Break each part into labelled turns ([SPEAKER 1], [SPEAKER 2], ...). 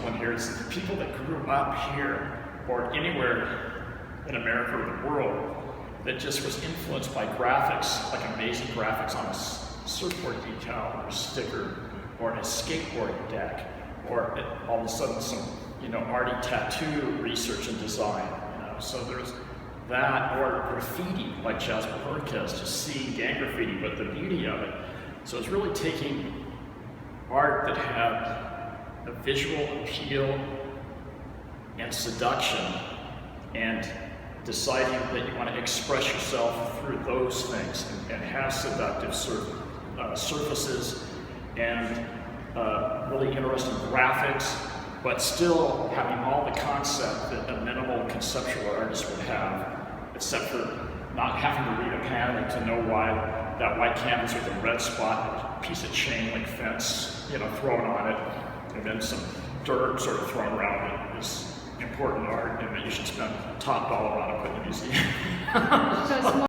[SPEAKER 1] in here is that the people that grew up here or anywhere in America or the world that just was influenced by graphics, like amazing graphics on a surfboard decal or sticker or a skateboard deck, or all of a sudden some, arty tattoo research and design, So there's that, or graffiti, like Jasper Hurkes, just seeing gang graffiti, but the beauty of it. So it's really taking art that had a visual appeal and seduction and deciding that you want to express yourself through those things and have seductive surfaces and really interesting graphics, but still having all the concept that a minimal conceptual artist would have, except for not having to read a panel to know why that white canvas with a red spot, a piece of chain link fence, thrown on it, and then some dirt sort of thrown around it is important art, and that you should spend top dollar on it, put in a museum.
[SPEAKER 2] So it's more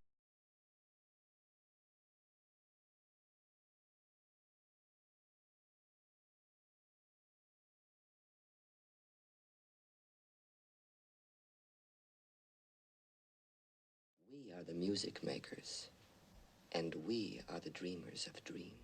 [SPEAKER 3] We are the music makers, and we are the dreamers of dreams.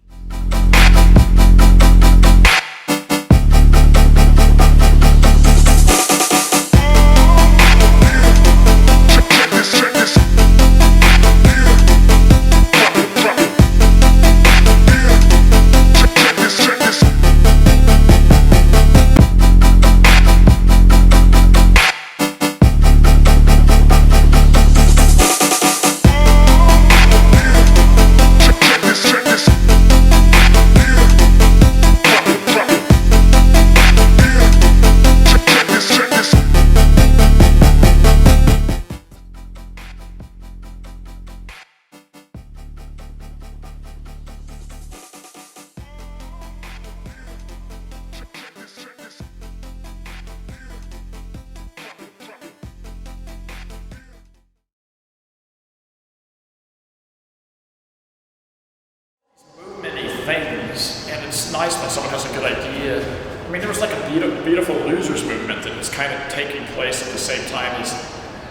[SPEAKER 1] Things, and it's nice when someone has a good idea. I mean, there was like a beautiful losers movement that was kind of taking place at the same time as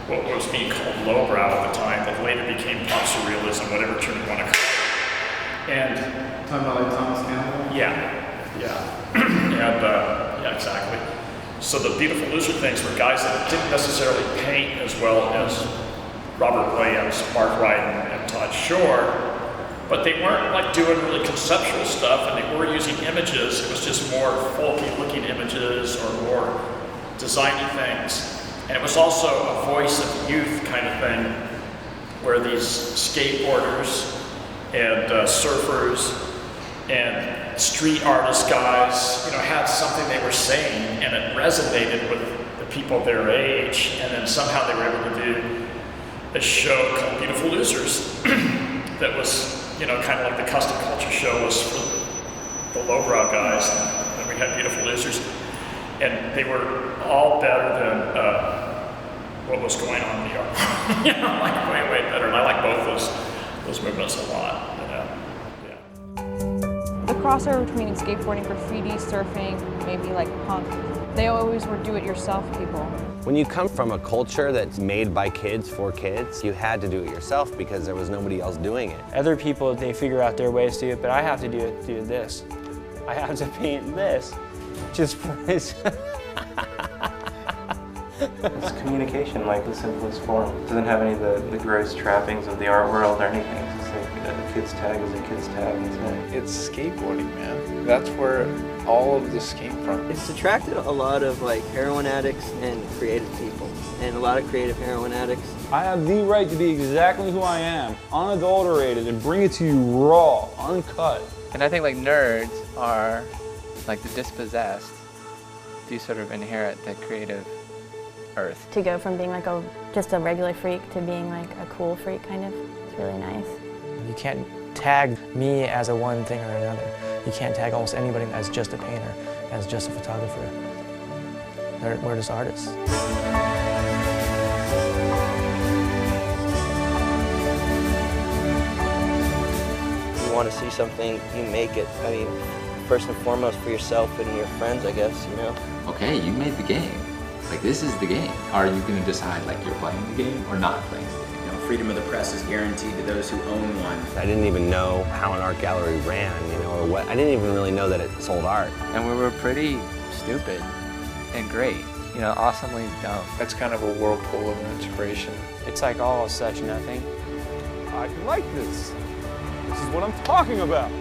[SPEAKER 1] what was being called lowbrow at the time, that later became pop surrealism, whatever term you want to call it. And
[SPEAKER 4] talking about like Thomas Campbell?
[SPEAKER 1] Yeah, and yeah, exactly. So the beautiful loser things were guys that didn't necessarily paint as well as Robert Williams, Mark Ryden, and Todd Shore. But they weren't like doing really conceptual stuff, and they were using images. It was just more folky looking images or more designy things. And it was also a voice of youth kind of thing, where these skateboarders and surfers and street artist guys, had something they were saying, and it resonated with the people their age. And then somehow they were able to do a show called Beautiful Losers that was, kind of like the custom culture show was for the lowbrow guys, and then we had Beautiful Losers, and they were all better than what was going on in New York. Like way better, and I like both those movements a lot.
[SPEAKER 2] the crossover between skateboarding, graffiti, surfing, maybe like punk. They always were do-it-yourself people.
[SPEAKER 5] When you come from a culture that's made by kids for kids, you had to do it yourself because there was nobody else doing it.
[SPEAKER 6] Other people, they figure out their ways to do it, but I have to do this. I have to paint this. Just for this.
[SPEAKER 7] It's communication, like the simplest form. It doesn't have any of the gross trappings of the art world or anything. It's just like a kid's tag is a kid's tag.
[SPEAKER 8] It's skateboarding, man. That's where all of this came from.
[SPEAKER 9] It's attracted a lot of like heroin addicts and creative people, and a lot of creative heroin addicts.
[SPEAKER 10] I have the right to be exactly who I am, unadulterated, and bring it to you raw, uncut.
[SPEAKER 11] And I think like nerds are like the dispossessed do sort of inherit the creative earth.
[SPEAKER 12] To go from being like just a regular freak to being like a cool freak kind of, it's really nice.
[SPEAKER 6] You can't tag me as a one thing or another. You can't tag almost anybody as just a painter, as just a photographer. We're just artists.
[SPEAKER 9] You want to see something, you make it. I mean, first and foremost for yourself and your friends, I guess, you know?
[SPEAKER 13] Okay, you made the game. Like, this is the game. Are you going to decide, like, you're playing the game or not playing the game?
[SPEAKER 14] You know, freedom of the press is guaranteed to those who own one.
[SPEAKER 5] I didn't even know how an art gallery ran, you know, or what. I didn't even really know that it sold art.
[SPEAKER 11] And we were pretty stupid and great, you know, awesomely dumb.
[SPEAKER 8] That's kind of a whirlpool of inspiration.
[SPEAKER 6] It's like all such nothing.
[SPEAKER 10] I like this. This is what I'm talking about.